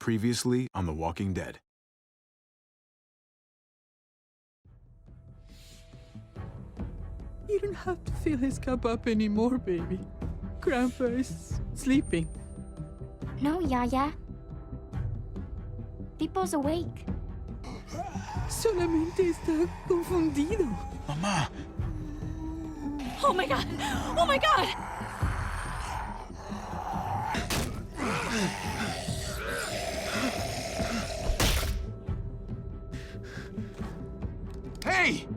Previously on The Walking Dead. You don't have to fill his cup up anymore, baby. Grandpa is sleeping. No, Yaya. Pipo's awake. Solamente está confundido. Mamá! Oh my god! Oh my god! Hey!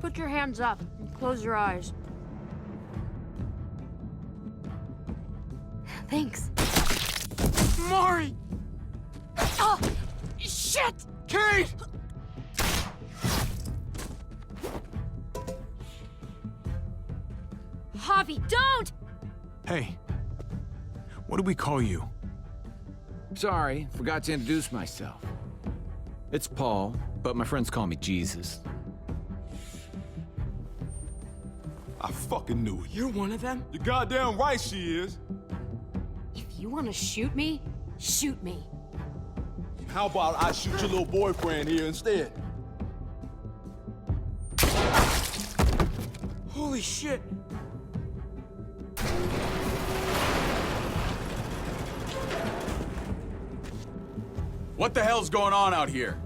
Put your hands up and close your eyes. Thanks. Mari! Oh, shit! Kate! Javi, don't! Hey. What do we call you? Sorry, forgot to introduce myself. It's Paul, but my friends call me Jesus. I fucking knew it. You're one of them? You're goddamn right she is. If you want to shoot me, shoot me. How about I shoot your little boyfriend here instead? Holy shit! What the hell's going on out here?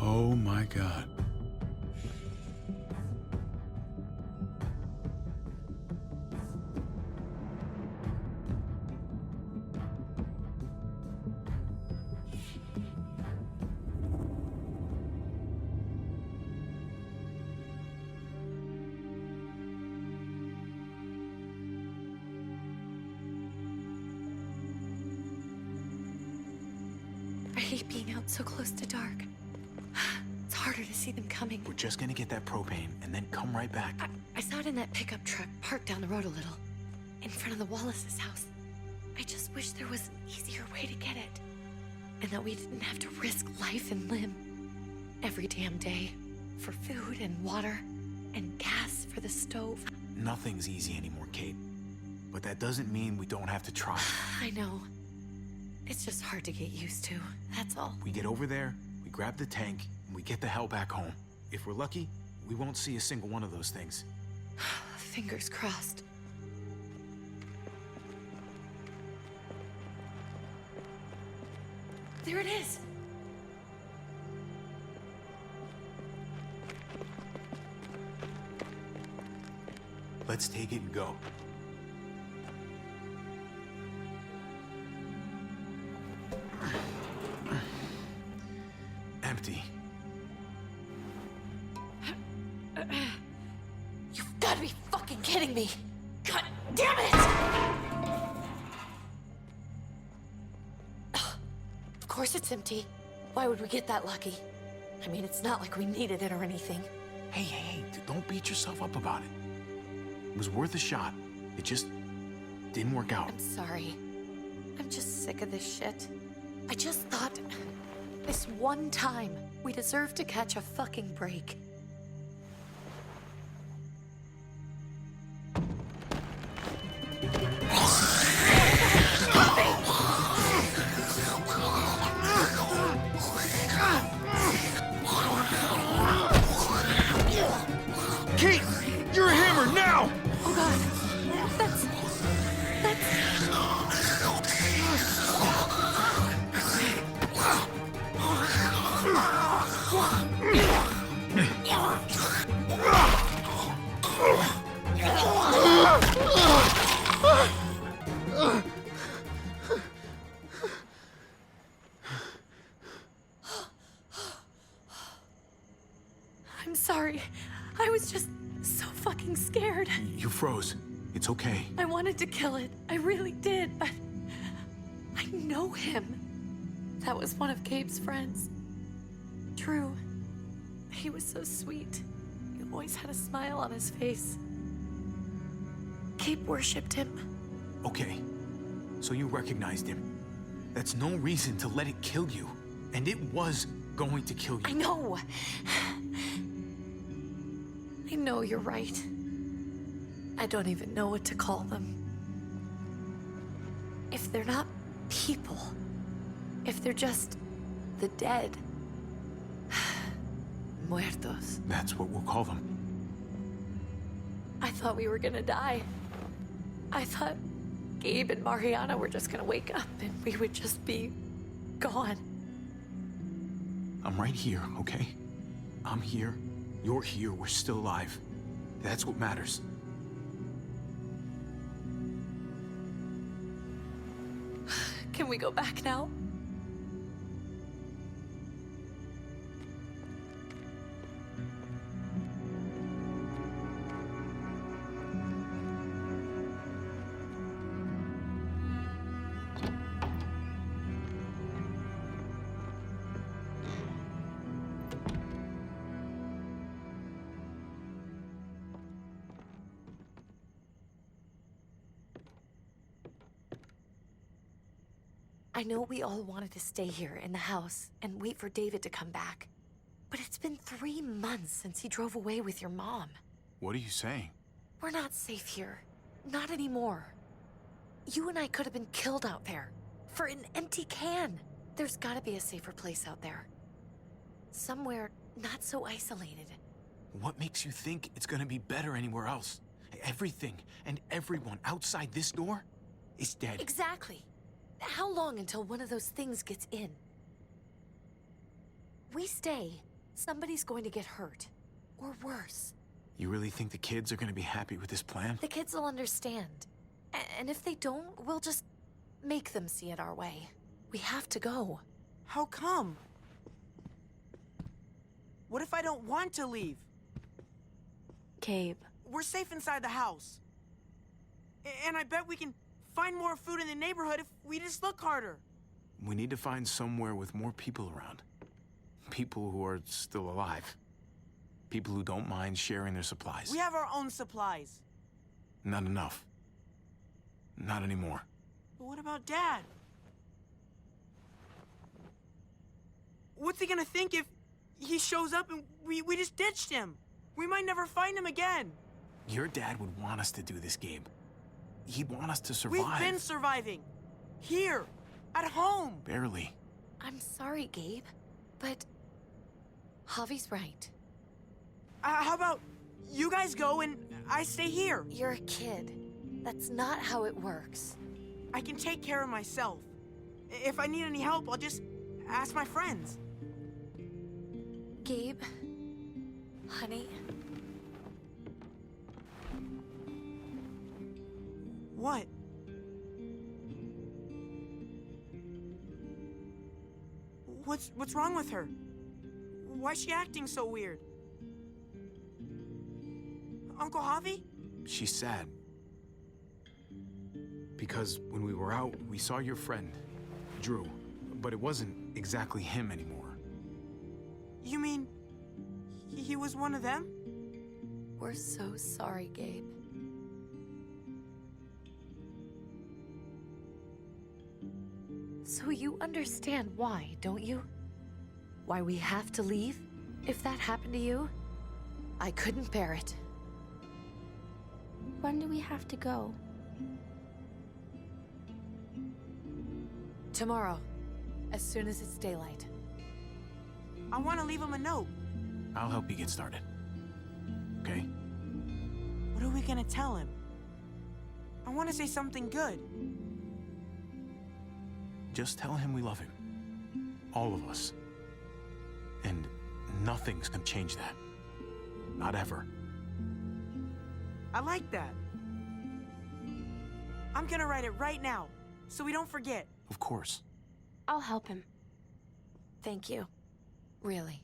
Oh my God. I hate being out so close to dark. It's harder to see them coming. We're just gonna get that propane and then come right back. I saw it in that pickup truck parked down the road a little, in front of the Wallace's house. I just wish there was an easier way to get it, and that we didn't have to risk life and limb every damn day for food and water and gas for the stove. Nothing's easy anymore, Kate. But that doesn't mean we don't have to try. I know. It's just hard to get used to, that's all. We get over there, we grab the tank, and we get the hell back home. If we're lucky, we won't see a single one of those things. Fingers crossed. There it is! Let's take it and go. Empty. You've got to be fucking kidding me! God damn it! Of course it's empty. Why would we get that lucky? I mean, it's not like we needed it or anything. Hey, don't beat yourself up about it. It was worth a shot. It just didn't work out. I'm sorry. I'm just sick of this shit. I just thought, this one time, we deserve to catch a fucking break. Kate, you're a hammer now! Oh god, that's... I'm sorry. I was just so fucking scared. You froze. It's okay. I wanted to kill it. I really did, but I know him. That was one of Gabe's friends. Drew. He was so sweet. He always had a smile on his face. Gabe worshipped him. Okay. So you recognized him. That's no reason to let it kill you. And it was going to kill you. I know. I know you're right. I don't even know what to call them. If they're not people, if they're just the dead, muertos. That's what we'll call them. I thought we were gonna die. I thought Gabe and Mariana were just gonna wake up and we would just be gone. I'm right here, okay? I'm here. You're here. We're still alive. That's what matters. Can we go back now? I know we all wanted to stay here in the house and wait for David to come back. But it's been 3 months since he drove away with your mom. What are you saying? We're not safe here. Not anymore. You and I could have been killed out there. For an empty can. There's gotta be a safer place out there. Somewhere not so isolated. What makes you think it's gonna be better anywhere else? Everything and everyone outside this door is dead. Exactly. How long until one of those things gets in? We stay, somebody's going to get hurt. Or worse. You really think the kids are gonna be happy with this plan? The kids will understand. And if they don't, we'll just make them see it our way. We have to go. How come? What if I don't want to leave? Gabe. We're safe inside the house. And I bet we can find more food in the neighborhood if we just look harder. We need to find somewhere with more people around. People who are still alive. People who don't mind sharing their supplies. We have our own supplies. Not enough. Not anymore. But what about Dad? What's he gonna think if he shows up and we just ditched him? We might never find him again. Your dad would want us to do this, Gabe. He'd want us to survive. We've been surviving. Here. At home. Barely. I'm sorry, Gabe, but Javi's right. How about you guys go and I stay here? You're a kid. That's not how it works. I can take care of myself. If I need any help, I'll just ask my friends. Gabe, honey, What? What's wrong with her? Why's she acting so weird? Uncle Javi? She's sad. Because when we were out, we saw your friend, Drew. But it wasn't exactly him anymore. You mean he was one of them? we're so sorry, Gabe. So you understand why, don't you? Why we have to leave? If that happened to you, I couldn't bear it. When do we have to go? Tomorrow, as soon as it's daylight. I want to leave him a note. I'll help you get started. Okay? What are we gonna tell him? I want to say something good. Just tell him we love him. All of us. And nothing's gonna change that. Not ever. I like that. I'm gonna write it right now, so we don't forget. Of course. I'll help him. Thank you. Really.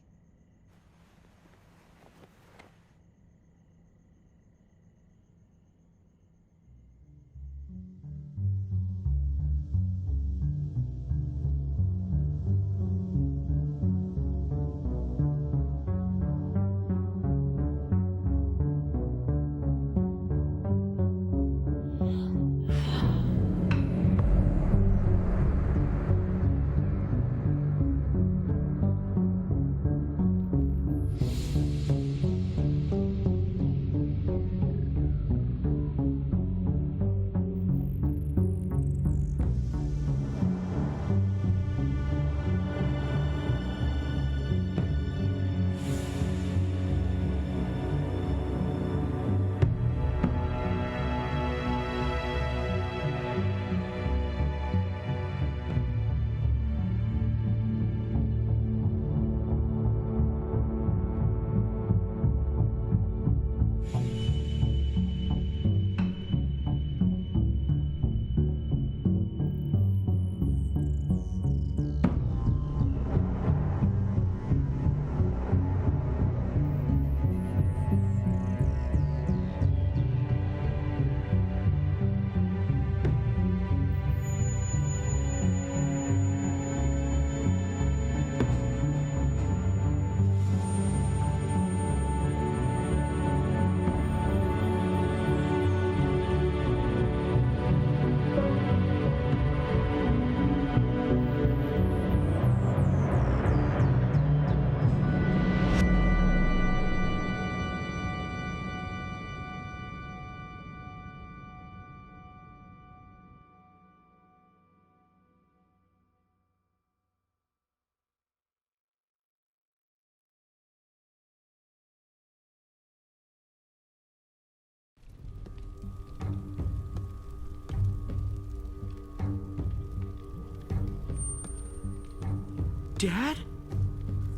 Dad?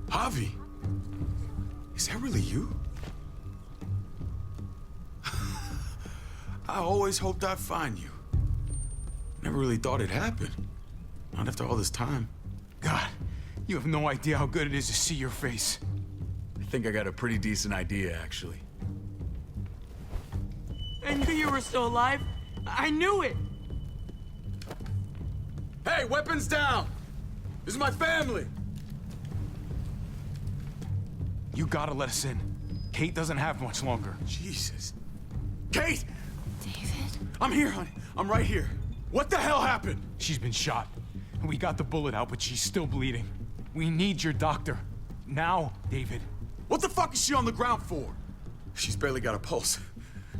Javi, is that really you? I always hoped I'd find you. Never really thought it'd happen. Not after all this time. God, you have no idea how good it is to see your face. I think I got a pretty decent idea, actually. I knew you were still alive. I knew it. Hey, weapons down! This is my family! You gotta let us in. Kate doesn't have much longer. Jesus. Kate! David? I'm here, honey. I'm right here. What the hell happened? She's been shot. We got the bullet out, but she's still bleeding. We need your doctor. Now, David. What the fuck is she on the ground for? She's barely got a pulse.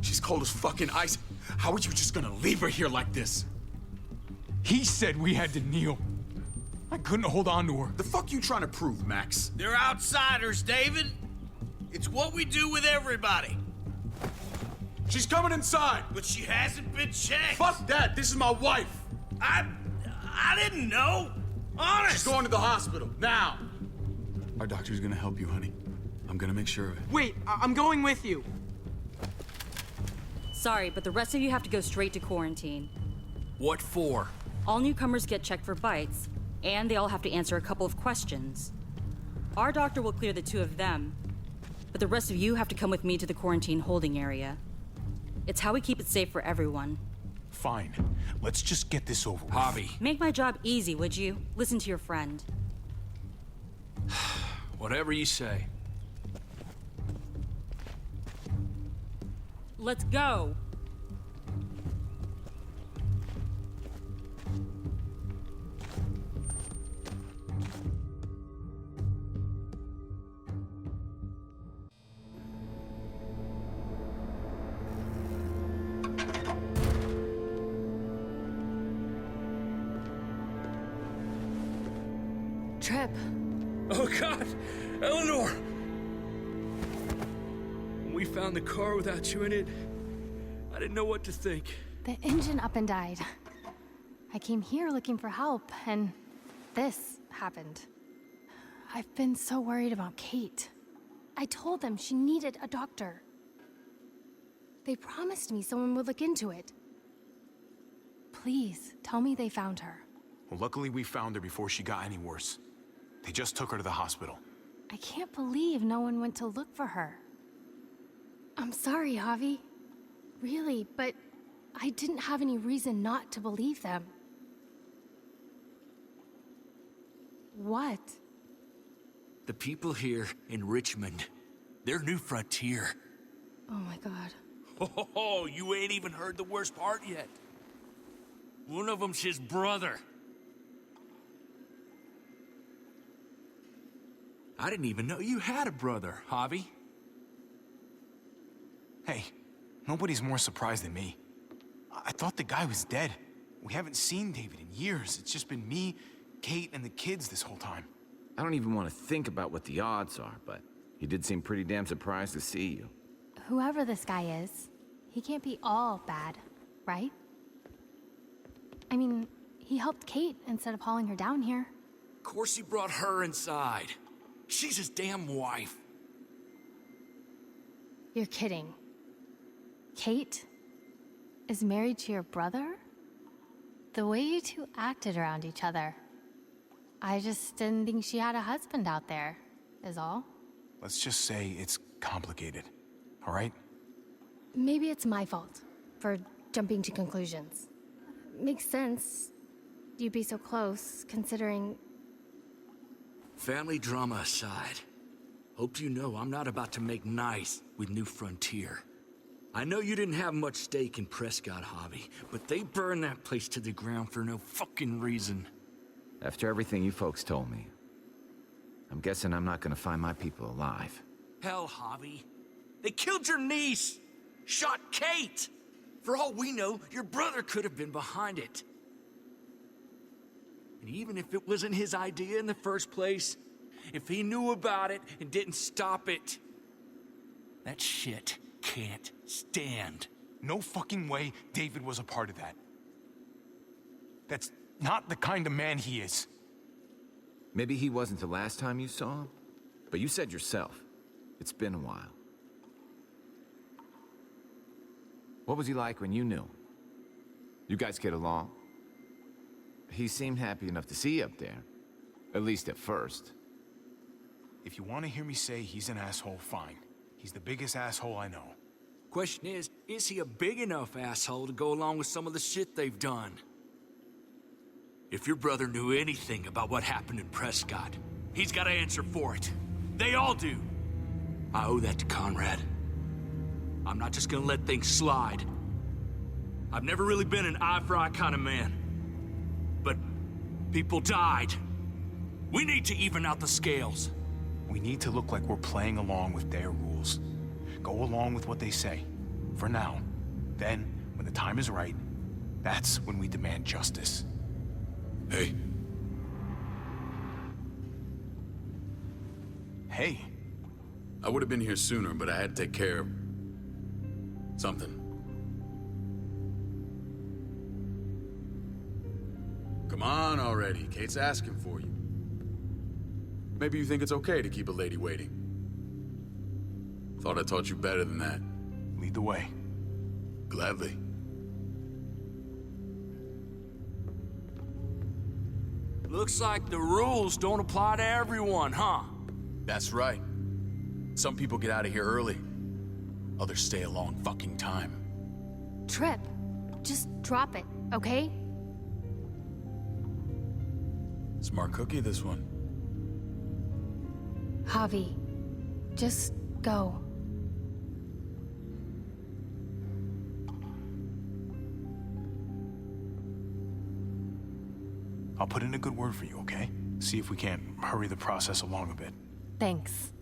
She's cold as fucking ice. How are you just gonna leave her here like this? He said we had to kneel. I couldn't hold on to her. The fuck you trying to prove, Max? They're outsiders, David. It's what we do with everybody. She's coming inside. But she hasn't been checked. Fuck that. This is my wife. I didn't know. Honest. She's going to the hospital now. Our doctor's gonna help you, honey. I'm gonna make sure of it. Wait, I'm going with you. Sorry, but the rest of you have to go straight to quarantine. What for? All newcomers get checked for bites, and they all have to answer a couple of questions. Our doctor will clear the two of them, but the rest of you have to come with me to the quarantine holding area. It's how we keep it safe for everyone. Fine. Let's just get this over with. Javi. Make my job easy, would you? Listen to your friend. Whatever you say. Let's go. Trip. Oh, God! Eleanor! When we found the car without you in it, I didn't know what to think. The engine up and died. I came here looking for help, and this happened. I've been so worried about Kate. I told them she needed a doctor. They promised me someone would look into it. Please, tell me they found her. Well, luckily we found her before she got any worse. They just took her to the hospital. I can't believe no one went to look for her. I'm sorry, Javi. Really, but I didn't have any reason not to believe them. What? The people here in Richmond, they're New Frontier. Oh my God. Oh, you ain't even heard the worst part yet. One of them's his brother. I didn't even know you had a brother, Javi. Hey, nobody's more surprised than me. I thought the guy was dead. We haven't seen David in years. It's just been me, Kate, and the kids this whole time. I don't even want to think about what the odds are, but he did seem pretty damn surprised to see you. Whoever this guy is, he can't be all bad, right? I mean, he helped Kate instead of hauling her down here. Of course he brought her inside. She's his damn wife. You're kidding. Kate is married to your brother? The way you two acted around each other. I just didn't think she had a husband out there, is all. Let's just say it's complicated, all right? Maybe it's my fault for jumping to conclusions. Makes sense. You'd be so close, considering... Family drama aside, hope you know I'm not about to make nice with New Frontier. I know you didn't have much stake in Prescott, Javi, but they burned that place to the ground for no fucking reason. After everything you folks told me, I'm guessing I'm not gonna find my people alive. Hell, Javi. They killed your niece! Shot Kate! For all we know, your brother could have been behind it. And even if it wasn't his idea in the first place, if he knew about it and didn't stop it, that shit can't stand. No fucking way David was a part of that. That's not the kind of man he is. Maybe he wasn't the last time you saw him, but you said yourself, it's been a while. What was he like when you knew him? You guys get along? He seemed happy enough to see you up there, at least at first. If you want to hear me say he's an asshole, fine. He's the biggest asshole I know. Question is he a big enough asshole to go along with some of the shit they've done? If your brother knew anything about what happened in Prescott, he's got to answer for it. They all do. I owe that to Conrad. I'm not just gonna let things slide. I've never really been an eye-for-eye kind of man. But people died. We need to even out the scales. We need to look like we're playing along with their rules. Go along with what they say. For now. Then, when the time is right, that's when we demand justice. Hey. Hey. I would have been here sooner, but I had to take care of something. Come on already. Kate's asking for you. Maybe you think it's okay to keep a lady waiting. Thought I taught you better than that. Lead the way. Gladly. Looks like the rules don't apply to everyone, huh? That's right. Some people get out of here early. Others stay a long fucking time. Trip, just drop it, okay? Smart cookie, this one. Javi, just go. I'll put in a good word for you, okay? See if we can't hurry the process along a bit. Thanks.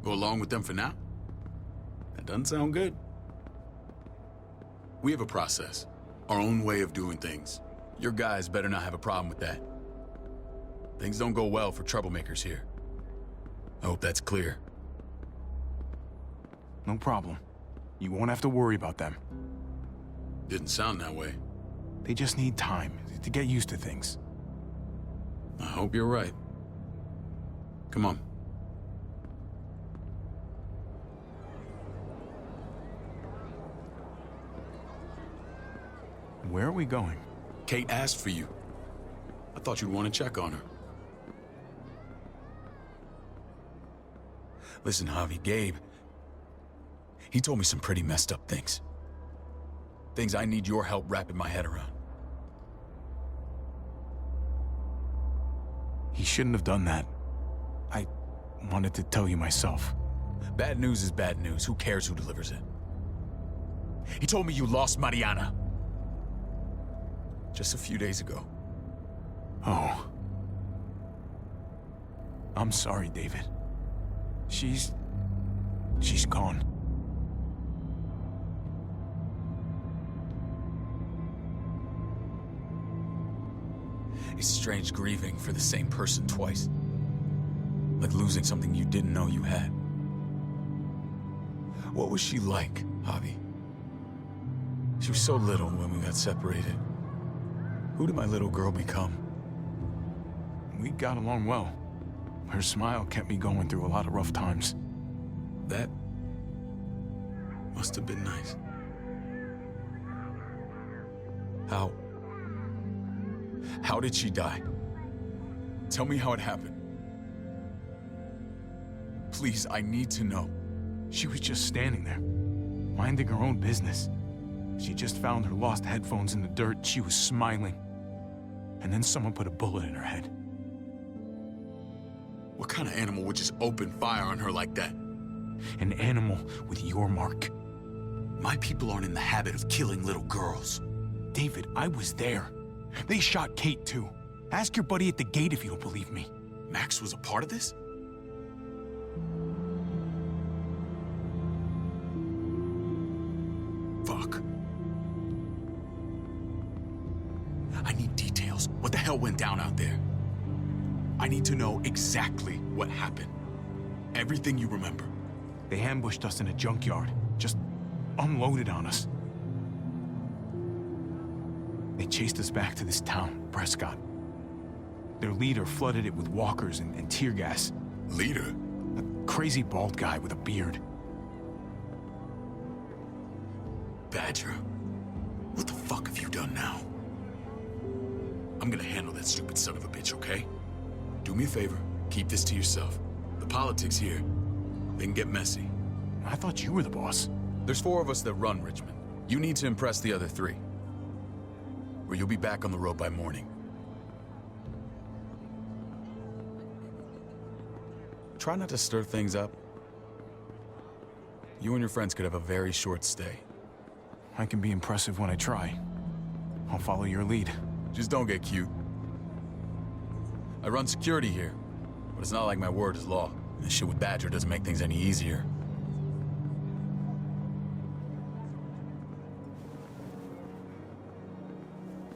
Go along with them for now? That doesn't sound good. We have a process, our own way of doing things. Your guys better not have a problem with that. Things don't go well for troublemakers here. I hope that's clear. No problem. You won't have to worry about them. Didn't sound that way. They just need time to get used to things. I hope you're right. Come on. Where are we going? Kate asked for you. I thought you'd want to check on her. Listen, Javi, Gabe, he told me some pretty messed up things. Things I need your help wrapping my head around. He shouldn't have done that. I wanted to tell you myself. Bad news is bad news. Who cares who delivers it? He told me you lost Mariana. Just a few days ago. Oh. I'm sorry, David. She's gone. It's strange grieving for the same person twice. Like losing something you didn't know you had. What was she like, Javi? She was so little when we got separated. Who did my little girl become? We got along well. Her smile kept me going through a lot of rough times. That must have been nice. How did she die? Tell me how it happened. Please, I need to know. She was just standing there, minding her own business. She just found her lost headphones in the dirt. She was smiling. And then someone put a bullet in her head. What kind of animal would just open fire on her like that? An animal with your mark. My people aren't in the habit of killing little girls. David, I was there. They shot Kate too. Ask your buddy at the gate if you don't believe me. Max was a part of this? I need details. What the hell went down out there? I need to know exactly what happened. Everything you remember. They ambushed us in a junkyard. Just unloaded on us. They chased us back to this town, Prescott. Their leader flooded it with walkers and tear gas. Leader? A crazy bald guy with a beard. Badger, what the fuck have you done now? I'm gonna handle that stupid son of a bitch, okay? Do me a favor, keep this to yourself. The politics here, they can get messy. I thought you were the boss. There's 4 of us that run Richmond. You need to impress the other 3. Or you'll be back on the road by morning. Try not to stir things up. You and your friends could have a very short stay. I can be impressive when I try. I'll follow your lead. Just don't get cute. I run security here, but it's not like my word is law. And this shit with Badger doesn't make things any easier.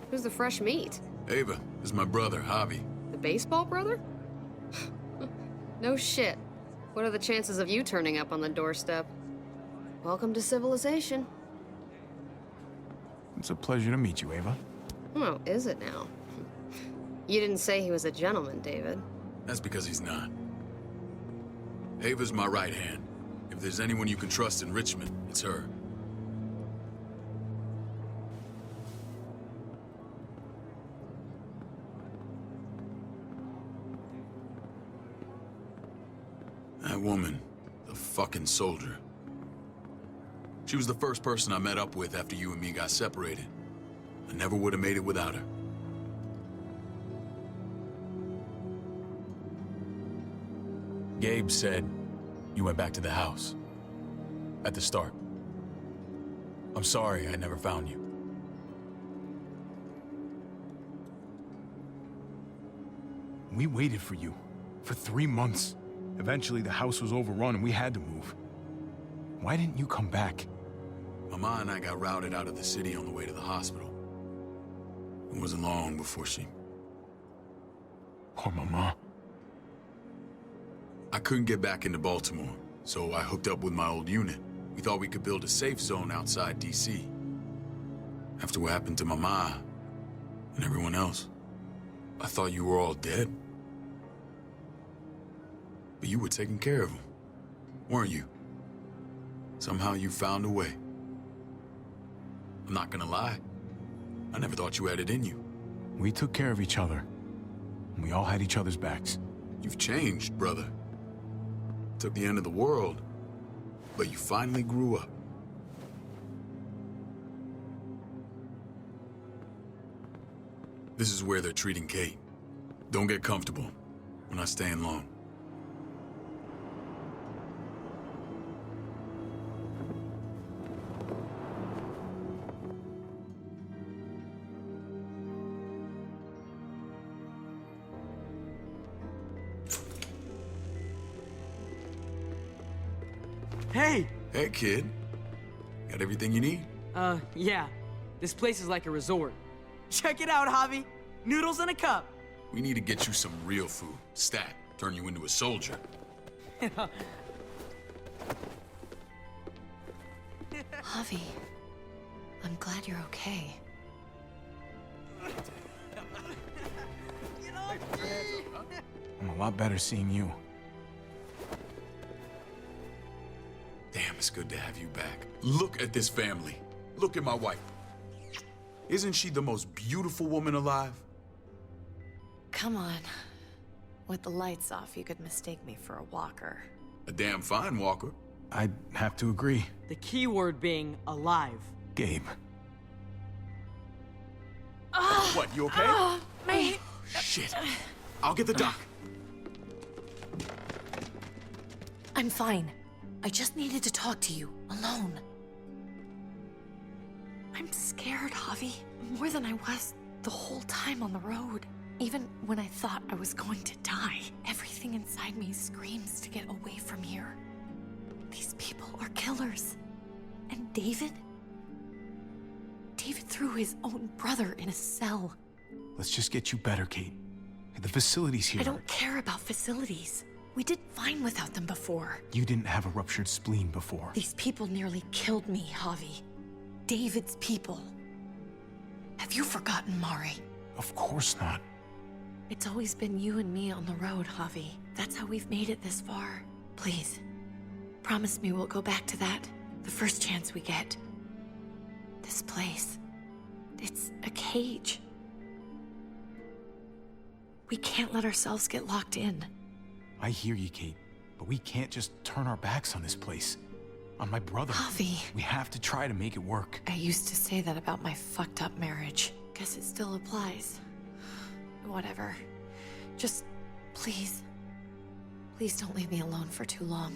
Who's the fresh meat? Ava, this is my brother, Javi. The baseball brother? No shit. What are the chances of you turning up on the doorstep? Welcome to civilization. It's a pleasure to meet you, Ava. Oh, is it now? You didn't say he was a gentleman, David. That's because he's not. Ava's my right hand. If there's anyone you can trust in Richmond, it's her. That woman, the fucking soldier. She was the first person I met up with after you and me got separated. I never would have made it without her. Gabe said you went back to the house. At the start. I'm sorry I never found you. We waited for you. For 3 months. Eventually the house was overrun and we had to move. Why didn't you come back? Mama and I got routed out of the city on the way to the hospital. It wasn't long before she... Poor Mama. I couldn't get back into Baltimore, so I hooked up with my old unit. We thought we could build a safe zone outside D.C. After what happened to Mama and everyone else, I thought you were all dead. But you were taking care of them, weren't you? Somehow you found a way. I'm not gonna lie. I never thought you had it in you. We took care of each other. We all had each other's backs. You've changed, brother. Took the end of the world, but you finally grew up. This is where they're treating Kate. Don't get comfortable. We're not staying long. Hey! Hey, kid. Got everything you need? Yeah. This place is like a resort. Check it out, Javi. Noodles in a cup. We need to get you some real food. Stat. Turn you into a soldier. Javi, I'm glad you're okay. I'm a lot better seeing you. Damn, it's good to have you back. Look at this family. Look at my wife. Isn't she the most beautiful woman alive? Come on. With the lights off, you could mistake me for a walker. A damn fine walker. I'd have to agree. The key word being alive. Gabe. What, you okay? My... Shit. I'll get the doc. I'm fine. I just needed to talk to you, alone. I'm scared, Javi. More than I was the whole time on the road. Even when I thought I was going to die, everything inside me screams to get away from here. These people are killers. And David? David threw his own brother in a cell. Let's just get you better, Kate. The facility's here. I don't care about facilities. We did fine without them before. You didn't have a ruptured spleen before. These people nearly killed me, Javi. David's people. Have you forgotten, Mari? Of course not. It's always been you and me on the road, Javi. That's how we've made it this far. Please, promise me we'll go back to that the first chance we get. This place, it's a cage. We can't let ourselves get locked in. I hear you, Kate, but we can't just turn our backs on this place. On my brother. Javi. We have to try to make it work. I used to say that about my fucked up marriage. Guess it still applies. Whatever. Just, please. Please don't leave me alone for too long.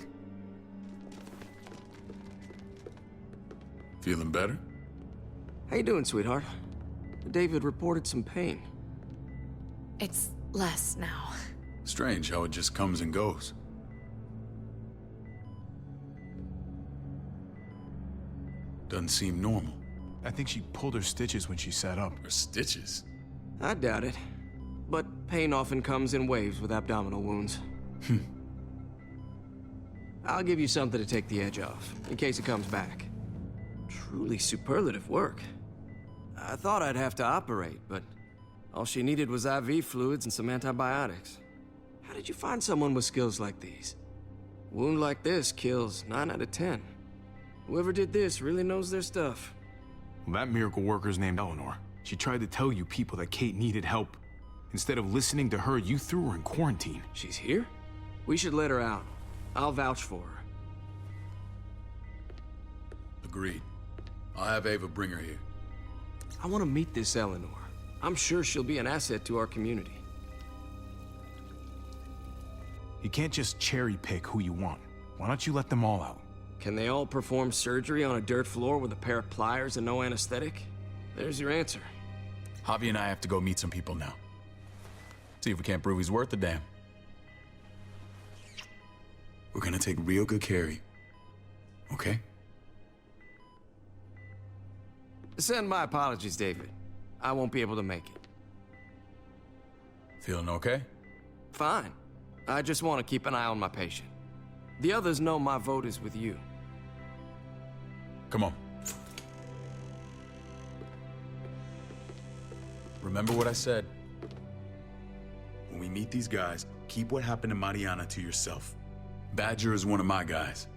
Feeling better? How you doing, sweetheart? David reported some pain. It's less now. Strange how it just comes and goes. Doesn't seem normal. I think she pulled her stitches when she sat up. Her stitches? I doubt it. But pain often comes in waves with abdominal wounds. I'll give you something to take the edge off, in case it comes back. Truly superlative work. I thought I'd have to operate, but all she needed was IV fluids and some antibiotics. How did you find someone with skills like these? A wound like this kills 9 out of 10. Whoever did this really knows their stuff. Well, that miracle worker's named Eleanor. She tried to tell you people that Kate needed help. Instead of listening to her, you threw her in quarantine. She's here? We should let her out. I'll vouch for her. Agreed. I'll have Ava bring her here. I want to meet this Eleanor. I'm sure she'll be an asset to our community. You can't just cherry pick who you want. Why don't you let them all out? Can they all perform surgery on a dirt floor with a pair of pliers and no anesthetic? There's your answer. Javi and I have to go meet some people now. See if we can't prove he's worth a damn. We're gonna take real good care of you. Okay? Send my apologies, David. I won't be able to make it. Feeling okay? Fine. I just want to keep an eye on my patient. The others know my vote is with you. Come on. Remember what I said. When we meet these guys, keep what happened to Mariana to yourself. Badger is one of my guys,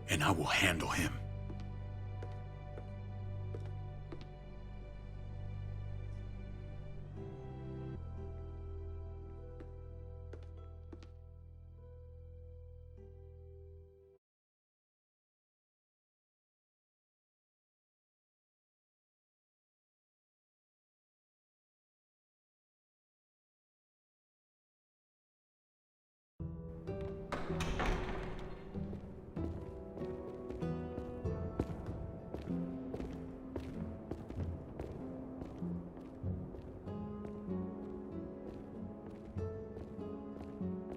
and I will handle him.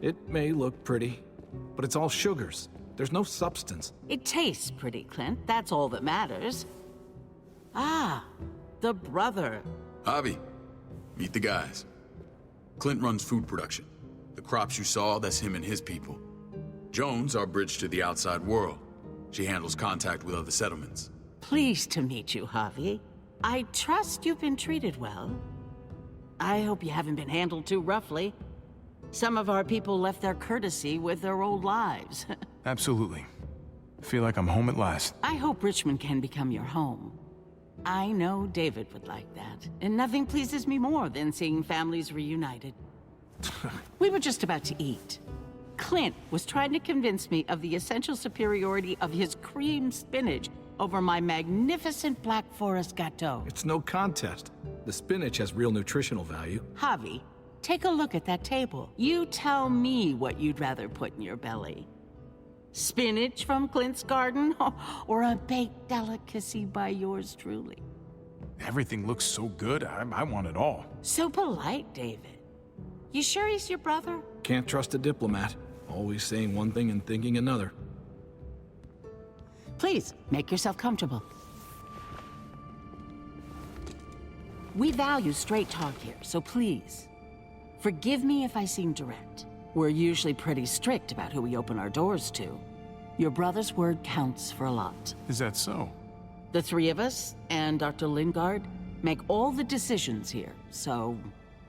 It may look pretty, but it's all sugars. There's no substance. It tastes pretty, Clint. That's all that matters. Ah, the brother. Javi, meet the guys. Clint runs food production. The crops you saw, that's him and his people. Jones, our bridge to the outside world. She handles contact with other settlements. Pleased to meet you, Javi. I trust you've been treated well. I hope you haven't been handled too roughly. Some of our people left their courtesy with their old lives. Absolutely. I feel like I'm home at last. I hope Richmond can become your home. I know David would like that, and nothing pleases me more than seeing families reunited. We were just about to eat. Clint was trying to convince me of the essential superiority of his cream spinach over my magnificent Black Forest gâteau. It's no contest. The spinach has real nutritional value. Javi, take a look at that table. You tell me what you'd rather put in your belly. Spinach from Clint's garden, or a baked delicacy by yours truly? Everything looks so good, I want it all. So polite, David. You sure he's your brother? Can't trust a diplomat. Always saying one thing and thinking another. Please, make yourself comfortable. We value straight talk here, so please, forgive me if I seem direct. We're usually pretty strict about who we open our doors to. Your brother's word counts for a lot. Is that so? The three of us, and Dr. Lingard, make all the decisions here, so,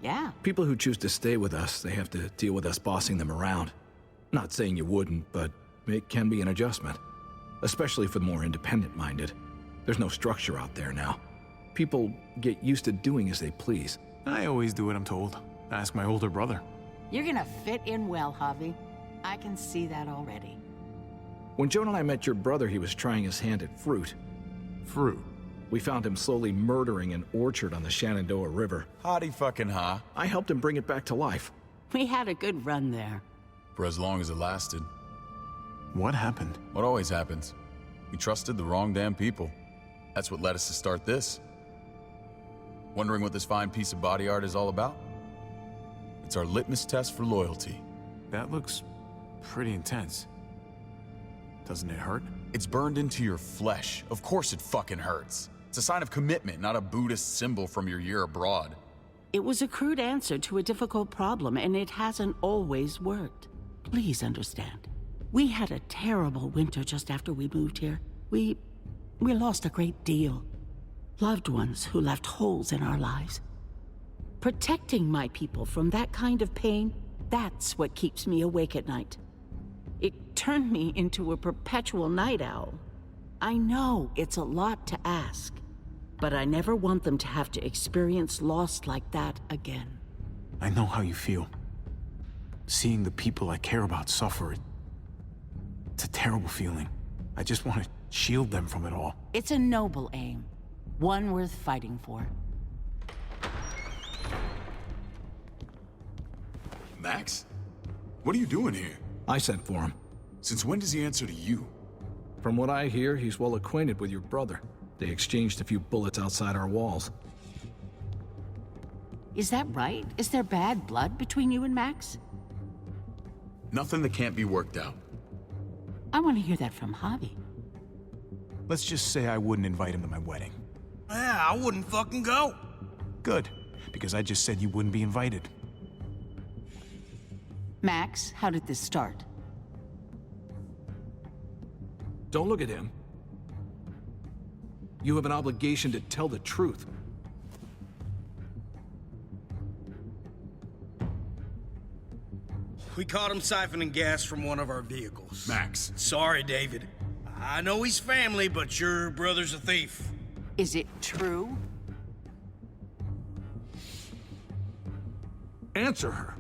yeah. People who choose to stay with us, they have to deal with us bossing them around. Not saying you wouldn't, but it can be an adjustment. Especially for the more independent-minded. There's no structure out there now. People get used to doing as they please. I always do what I'm told. Ask my older brother. You're gonna fit in well, Javi. I can see that already. When Joan and I met your brother, he was trying his hand at fruit. Fruit? We found him slowly murdering an orchard on the Shenandoah River. Howdy fucking ha. I helped him bring it back to life. We had a good run there. For as long as it lasted. What happened? What always happens. We trusted the wrong damn people. That's what led us to start this. Wondering what this fine piece of body art is all about? It's our litmus test for loyalty. That looks pretty intense. Doesn't it hurt? It's burned into your flesh. Of course it fucking hurts. It's a sign of commitment, not a Buddhist symbol from your year abroad. It was a crude answer to a difficult problem, and it hasn't always worked. Please understand. We had a terrible winter just after we moved here. We lost a great deal. Loved ones who left holes in our lives. Protecting my people from that kind of pain, that's what keeps me awake at night. It turned me into a perpetual night owl. I know it's a lot to ask, but I never want them to have to experience loss like that again. I know how you feel. Seeing the people I care about suffer, it's a terrible feeling. I just want to shield them from it all. It's a noble aim, one worth fighting for. Max? What are you doing here? I sent for him. Since when does he answer to you? From what I hear, he's well acquainted with your brother. They exchanged a few bullets outside our walls. Is that right? Is there bad blood between you and Max? Nothing that can't be worked out. I want to hear that from Javi. Let's just say I wouldn't invite him to my wedding. Yeah, I wouldn't fucking go. Good, because I just said you wouldn't be invited. Max, how did this start? Don't look at him. You have an obligation to tell the truth. We caught him siphoning gas from one of our vehicles. Max. Sorry, David. I know he's family, but your brother's a thief. Is it true? Answer her.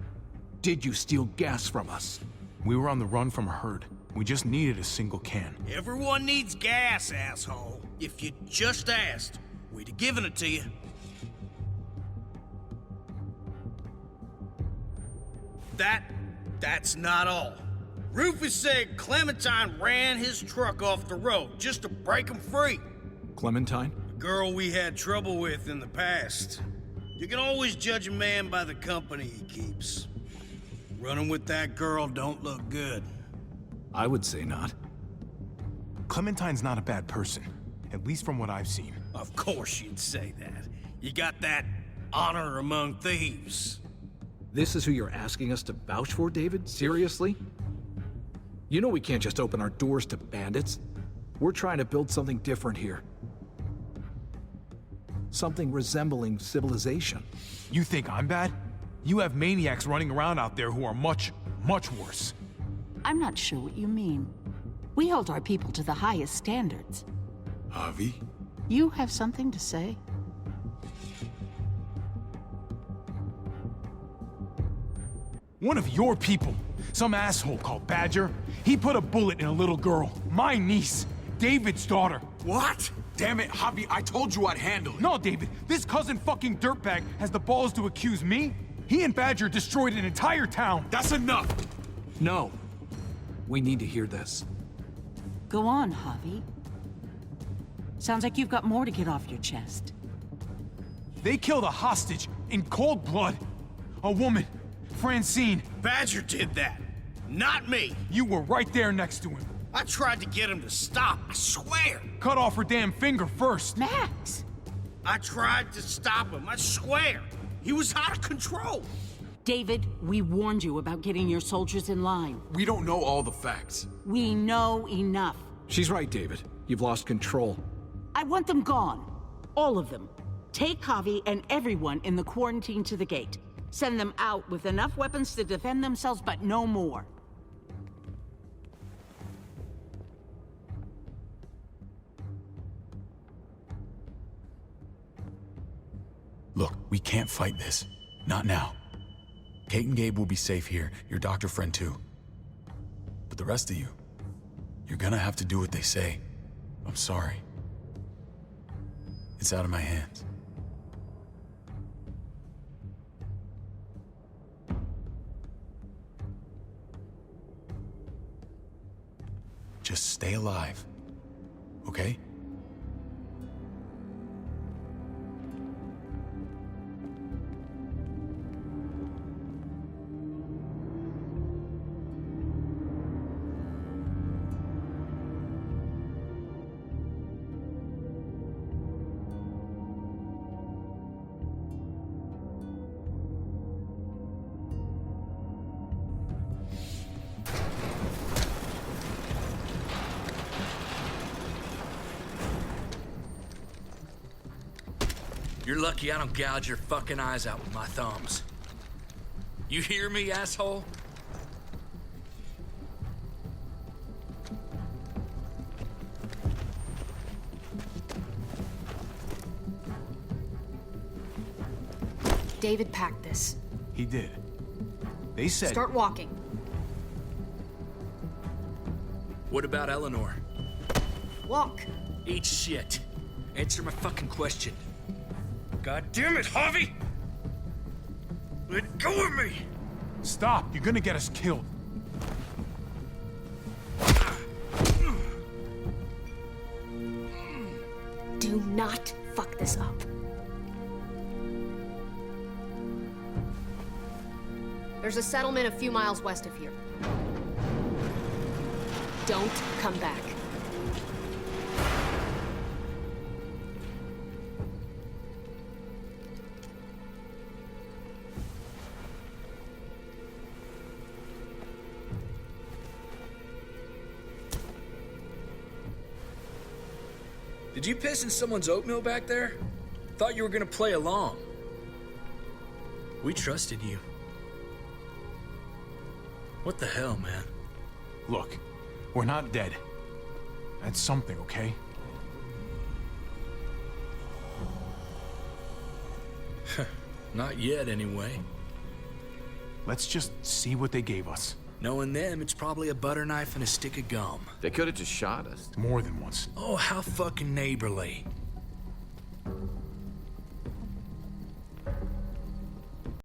Did you steal gas from us? We were on the run from a herd. We just needed a single can. Everyone needs gas, asshole. If you just asked, we'd have given it to you. That's not all. Rufus said Clementine ran his truck off the road just to break him free. Clementine? A girl we had trouble with in the past. You can always judge a man by the company he keeps. Running with that girl don't look good. I would say not. Clementine's not a bad person, at least from what I've seen. Of course you'd say that. You got that honor among thieves. This is who you're asking us to vouch for, David? Seriously? You know we can't just open our doors to bandits. We're trying to build something different here. Something resembling civilization. You think I'm bad? You have maniacs running around out there who are much, much worse. I'm not sure what you mean. We hold our people to the highest standards. Javi? You have something to say? One of your people, some asshole called Badger, he put a bullet in a little girl, my niece, David's daughter. What? Damn it, Javi, I told you I'd handle it. No, David, this cousin fucking dirtbag has the balls to accuse me? He and Badger destroyed an entire town. That's enough! No. We need to hear this. Go on, Javi. Sounds like you've got more to get off your chest. They killed a hostage in cold blood. A woman, Francine. Badger did that, not me. You were right there next to him. I tried to get him to stop, I swear. Cut off her damn finger first. Max! I tried to stop him, I swear. He was out of control. David, we warned you about getting your soldiers in line. We don't know all the facts. We know enough. She's right, David. You've lost control. I want them gone. All of them. Take Javi and everyone in the quarantine to the gate. Send them out with enough weapons to defend themselves, but no more. Look, we can't fight this. Not now. Kate and Gabe will be safe here, your doctor friend too. But the rest of you, you're gonna have to do what they say. I'm sorry. It's out of my hands. Just stay alive, okay? You're lucky I don't gouge your fucking eyes out with my thumbs. You hear me, asshole? David packed this. He did. They said... Start walking. What about Eleanor? Walk. Eat shit. Answer my fucking question. God damn it, Javi! Let go of me! Stop! You're gonna get us killed. Do not fuck this up. There's a settlement a few miles west of here. Don't come back. Did you piss in someone's oatmeal back there? Thought you were gonna play along. We trusted you. What the hell, man? Look, we're not dead. That's something, okay? Not yet, anyway. Let's just see what they gave us. Knowing them, it's probably a butter knife and a stick of gum. They could have just shot us. More than once. Oh, how fucking neighborly.